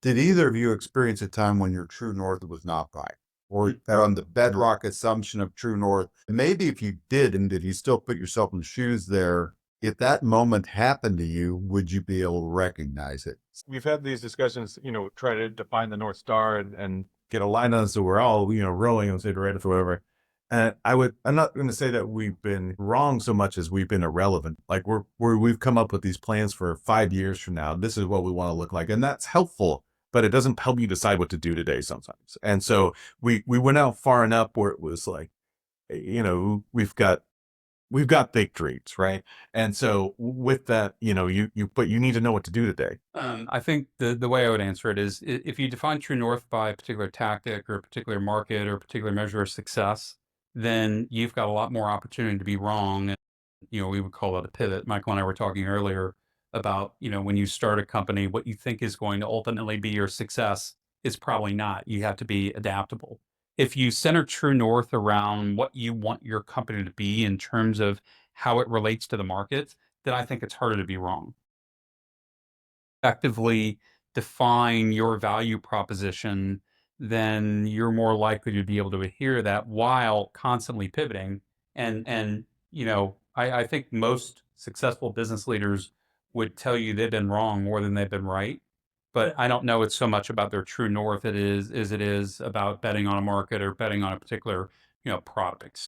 Did either of you experience a time when your true north was not right? Or on the bedrock assumption of true north? Maybe if you did, and did you still put yourself in the shoes there, if that moment happened to you, would you be able to recognize it? We've had these discussions, try to define the North Star and get a line on it so we're all, rowing and say right or whatever. And I'm not going to say that we've been wrong so much as we've been irrelevant. Like we've come up with these plans for 5 years from now. This is what we want to look like. And that's helpful, but it doesn't help you decide what to do today sometimes. And so we went out far enough where it was like, we've got big dreams, right? And so with that, but you need to know what to do today. I think the way I would answer it is if you define true north by a particular tactic or a particular market or a particular measure of success, then you've got a lot more opportunity to be wrong. We would call that a pivot. Michael and I were talking earlier about, when you start a company, what you think is going to ultimately be your success is probably not. You have to be adaptable. If you center true north around what you want your company to be in terms of how it relates to the market, then I think it's harder to be wrong. Effectively define your value proposition, then you're more likely to be able to adhere to that while constantly pivoting. And I think most successful business leaders would tell you they've been wrong more than they've been right. But I don't know it's so much about their true north it is about betting on a market or betting on a particular, product.